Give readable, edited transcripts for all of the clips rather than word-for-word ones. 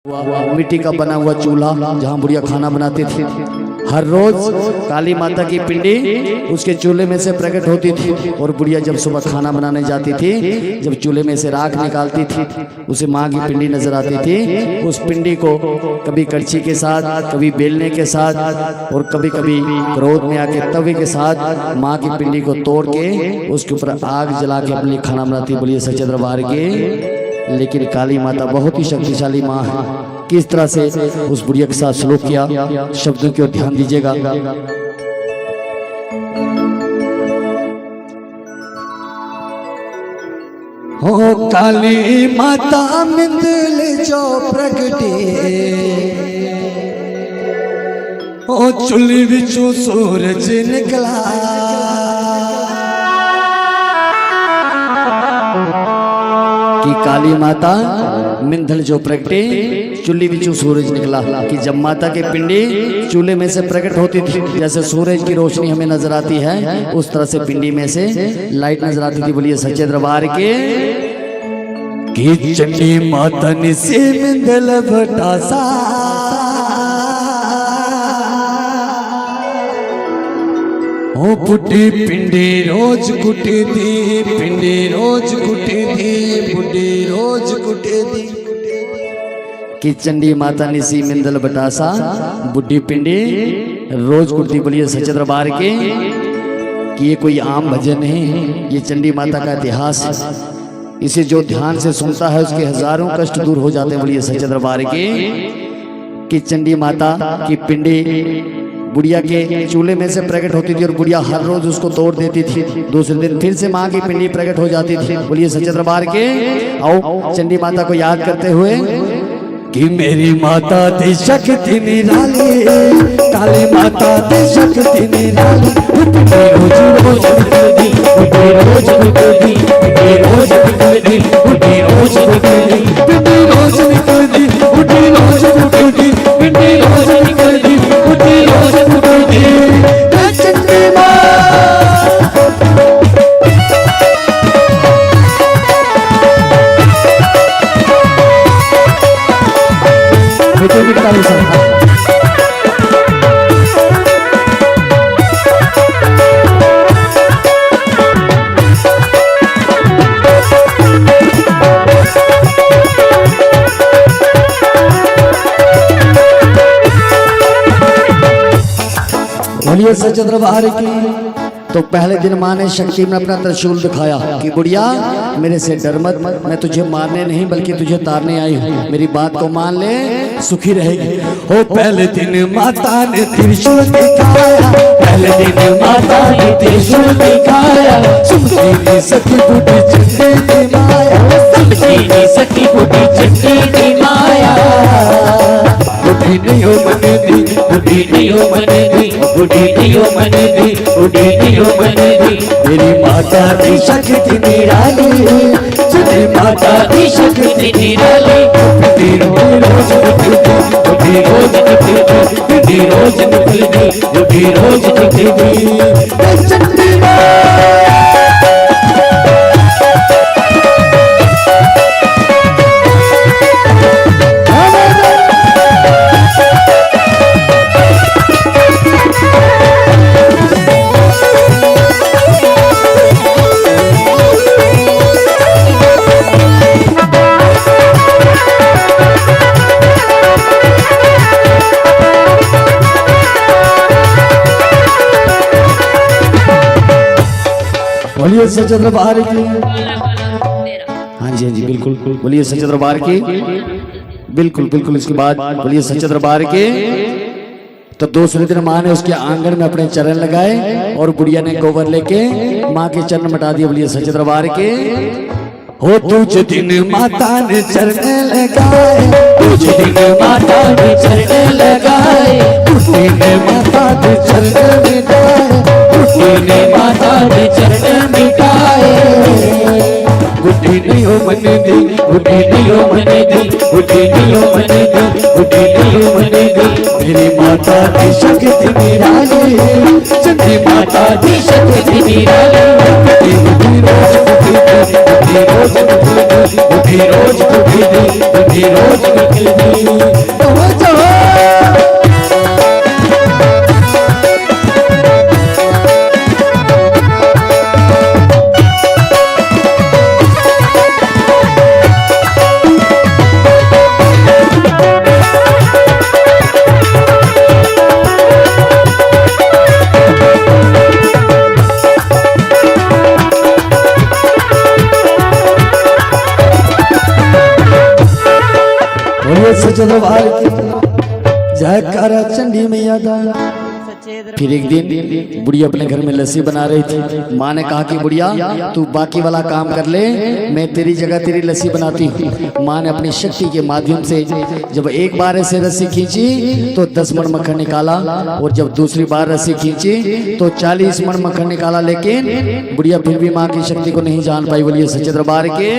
मिट्टी का बना हुआ चूल्हा जहाँ बुढ़िया खाना बनाती थी। हर रोज काली माता की पिंडी उसके चूल्हे में से प्रकट होती थी और बुढ़िया जब सुबह खाना बनाने जाती थी, जब चूल्हे में से राख निकालती थी, उसे माँ की पिंडी नजर आती थी। उस पिंडी को कभी कड़छी के साथ, कभी बेलने के साथ और कभी कभी क्रोध में आके तवे के साथ माँ की पिंडी को तोड़ के उसके ऊपर आग जला के अपने खाना बनाती। बोलिए सच्चे दरबार के। लेकिन काली माता बहुत ही शक्तिशाली माँ है। किस तरह से उस बुढ़िया के साथ सलूक किया, शब्दों की ओर ध्यान दीजिएगा। हो काली माता मिंदल जो प्रगटे, ओ चुल्ली विचों सूरज निकला। कि काली माता मिंदल जो प्रगटे, चुल्ली बिचू सूरज निकला। कि जब माता के पिंडी चूल्हे में से प्रकट होती थी, जैसे सूरज की रोशनी हमें नजर आती है, उस तरह से पिंडी में से लाइट नजर आती थी। बोलिए सच्चे दरबार के। कि चंडी माता ने से मिंदल भटासा, ओ पुटी पिंडी रोज कुटी दी, पिंडी रोज कुटी दी, बुढ़ी रोज कुटी दी। कि चंडी माता निसी मिंदल बटासा, बुढ़ी पिंडी रोज कुटती। बोलिए सच्चे दरबार के। कि ये कोई आम भजन नहीं, ये चंडी माता का इतिहास है। इसे जो ध्यान से सुनता है उसके हजारों कष्ट दूर हो जाते हैं। बोलिए सच्चे दरबार के। कि चंडी माता की पिंडी बुढ़िया के चूल्हे में से प्रकट होती थी और बुढ़िया हर रोज उसको तोड़ देती थी। दूसरे दिन फिर से माँ की पिंडी प्रकट हो जाती थी। बोलिए सच्चे दरबार के। आओ चंडी माता को याद करते हुए। कि मेरी माता दी शक्ति निराली, काली माता दी शक्ति निराली। रोज रोज निकलती, रोज निकलती, रोज निकलती, रोज निकलती, रोज निकलती, रोज निकलती, रोज निकलती, रोज निकलती। चंडी माँ बोलिए सच्चे दरबार की। तो पहले दिन माँ ने शक्ति में अपना त्रिशूल दिखाया कि बुढ़िया मेरे से डर मत, मैं तुझे मारने नहीं बल्कि तुझे तारने आई हूँ। मेरी बात को मान ले, सुखी रहेगी। हो पहले दिन माता ने त्रिशूल दिखाया, पहले दिन माता ने त्रिशूल दिखाया। सुखी सखी बूढ़ी चंडी की माया, सुखी सखी बूढ़ी चंडी की माया। बुढ़ी नहीं हो मने दी, बुढ़ी नहीं हो मने दी, बुढ़ी नहीं हो मने दी, बुढ़ी नहीं हो मने दी। मेरी माता दी शक्ति निराली, मेरी माता दी शक्ति निराली। बुढ़ी रोज निकलती, बुढ़ी रोज निकलती, बुढ़ी रोज निकलती, बुढ़ी रोज निकलती। चंडी माँ बोलिए सच्चे दरबार की। हाँ जी हाँ जी बिल्कुल, बोलिए सच्चे दरबार की। बिल्कुल बिल्कुल। इसके बाद बोलिए सच्चे दरबार के। तो दूसरे दिन माँ ने उसके आंगन में अपने चरण लगाए और बुढ़िया ने गोबर लेके माँ के चरण मिटा दिए। बोलिए सच्चे दरबार के। हो तुझ दिन माता ने चरण लगाए, तुझ दिन माता ने चरण लगाए, बुढ़ी ने माता ने चरण मिटाए, बुढ़ी ने माता ने चरण मिटाए। बुढ़ी नहीं हो मने दी, बुढ़ी नहीं हो मने दी, बुढ़ी नहीं हो मने दी, बुढ़ी नहीं हो मने दी। मेरी माता दी शक्ति निराली, चंडी माता दी शक्ति निराली। बुढ़ी रोज बुढ़ी रोज बुढ़ी बुढ़ी रोज कुटी दी, बुढ़ी रोज कुटी दी। जयकारा चंडी मैया दा। फिर एक दिन बुढ़िया अपने घर में लस्सी बना रही थी। माँ ने कहा कि बुढ़िया तू बाकी वाला काम कर ले, मैं तेरी जगह तेरी लस्सी बनाती हूँ। माँ ने अपनी शक्ति के माध्यम से जब एक बार ऐसे रस्सी खींची तो 10 मण मक्खन निकाला, और जब दूसरी बार रस्सी खींची तो 40 मण मक्खन निकाला। लेकिन बुढ़िया फिर भी माँ की शक्ति को नहीं जान पाई। बोलिए सच्चे दरबार के।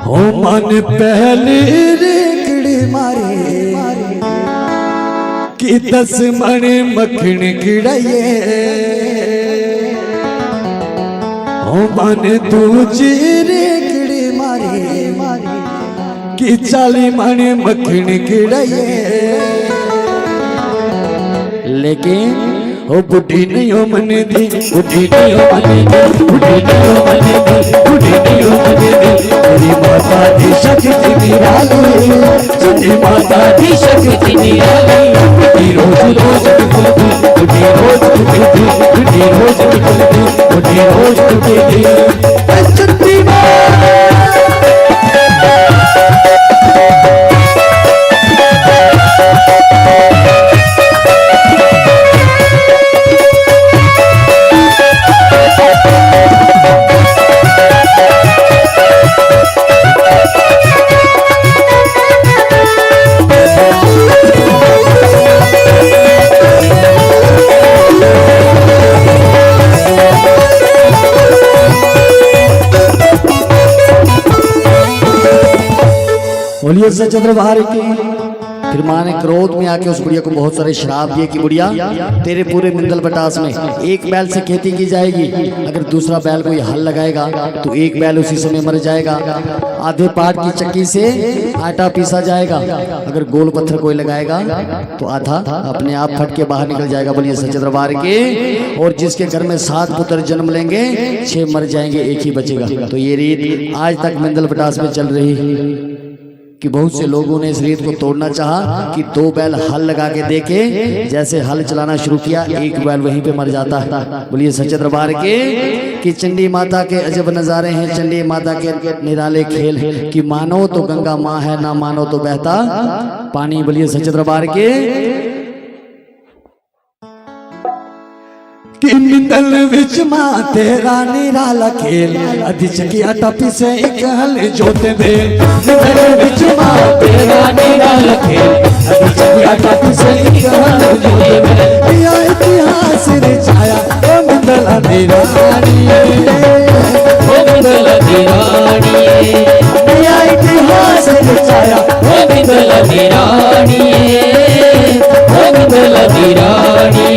हो मन पहली रेकड़ी मारे कि 10 मण मक्खन गिड़ाइए, हो मन दूजी रेकड़ी मारे कि 40 मण मक्खन गिड़ाइए। लेकिन ओ बुढ़ी नहीं हो मन दी, बुढ़ी नहीं हो मन दी, बुढ़ी नहीं हो मन दी, बुढ़ी नहीं हो मन दी। तेरी माता दी शक्ति निराली, तेरी माता दी शक्ति निराली। बुढ़ी रोज रोज निकलती, बुढ़ी रोज निकलती, बुढ़ी रोज निकलती, बुढ़ी रोज निकलती। चंडी माँ सच्चे दरबार की। फिर माँ ने क्रोध में आके उस बुढ़िया को बहुत सारे श्राप दिए कि बुढ़िया तेरे पूरे मिंदल बटास में एक बैल से खेती की जाएगी, अगर दूसरा बैल कोई हल लगाएगा तो एक बैल उसी समय मर जाएगा। आधे पाट की चक्की से आटा पीसा जाएगा, अगर गोल पत्थर कोई लगाएगा तो आधा अपने आप फट के बाहर निकल जाएगा। बोलिए सच्चे दरबार के। और जिसके घर में 7 पुत्र जन्म लेंगे 6 मर जाएंगे, एक ही बचेगा। तो ये रीत आज तक मिंदल बटास में चल रही है कि बहुत से लोगों ने इस रीत को तोड़ना चाहा कि 2 बैल हल लगा के देके, जैसे हल चलाना शुरू किया एक बैल वहीं पे मर जाता है। बोलिए सच्चे दरबार के। कि चंडी माता के अजब नज़ारे हैं, चंडी माता के निराले खेल हैं, कि मानो तो गंगा माँ है, ना मानो तो बहता पानी। बोलिए सच्चे दरबार के। कि मिंदल विच मां तेरा निराला खेल, अधी चकिया टपी से एक हल जोते दे। मिंदल विच मां तेरा निराला खेल, अधी चकिया टपी से एक हल जोते दे। यह इतिहास रचाया ओ मिंदल निरानी, ओ मिंदल निरानी। यह इतिहास रचाया ओ मिंदल निरानी, ओ मिंदल निरानी।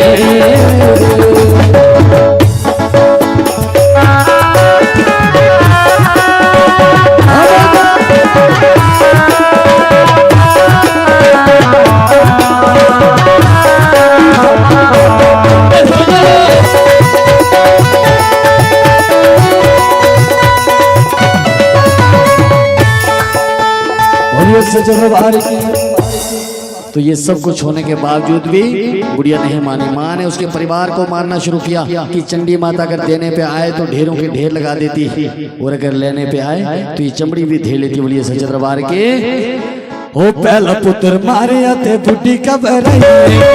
तो ये सब कुछ होने के बावजूद भी बुढ़िया नहीं मानी। माँ ने उसके परिवार को मारना शुरू किया कि चंडी माता अगर देने पे आए तो ढेरों के ढेर लगा देती, और अगर लेने पे आए तो ये चमड़ी भी ढेर लेती। बोलिए सच्चे दरबार के। ओ पहला पुत्र मारे ते बुढ़ी घबराइए,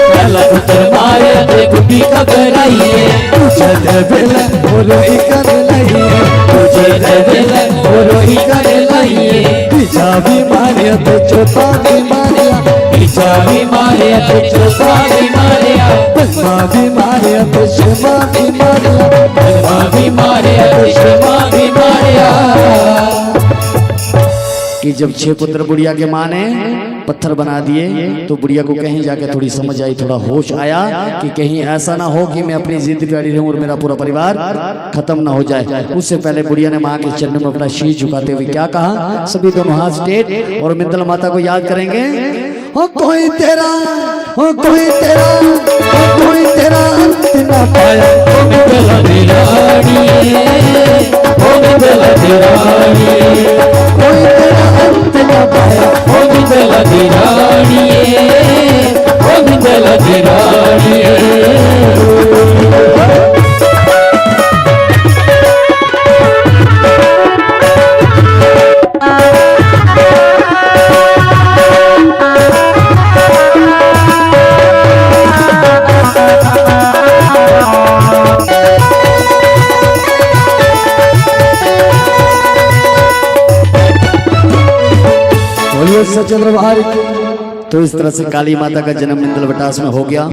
पहला पुत्र मारे ते बुढ़ी घबराइए। तुझे दे बेला ओ रोई कर लाइए, तुझे दे बेला ओ रोई कर लाइए। पीछा भी मारे तो चौथा भी मारिया, पीछा भी मारे तो चौथा भी मारिया। बलमा भी मारे तो शर्मा भी मारिया, बलमा भी मारे तो शर्मा भी मारिया। कि जब 6 पुत्र बुढ़िया के माँ ने पत्थर बना दिए। तो बुढ़िया को कहीं जाके थोड़ी समझ आई, थोड़ा होश आया कि कहीं ऐसा ना हो कि मैं अपनी जिद पे अड़ी रहूं और मेरा पूरा परिवार खत्म ना हो जाए। उससे पहले बुढ़िया ने माँ के चरणों में अपना शीश झुकाते हुए क्या कहा, सभी दोनों हाथ स्ट्रेट और मिंदल माता को याद करेंगे। हो कोई तेरा, हो कोई तेरा, हो कोई तेरा अंत ना पाया, हो मिंदल दिरानी, हो मिंदल दिरानी, कोई तेरा अंत ना पाया, हो मिंदल दिरानी, हो मिंदल दिरानी। बोलिए सच दरबार। तो इस तरह से काली माता का जन्म मिंदल बटास में हो गया।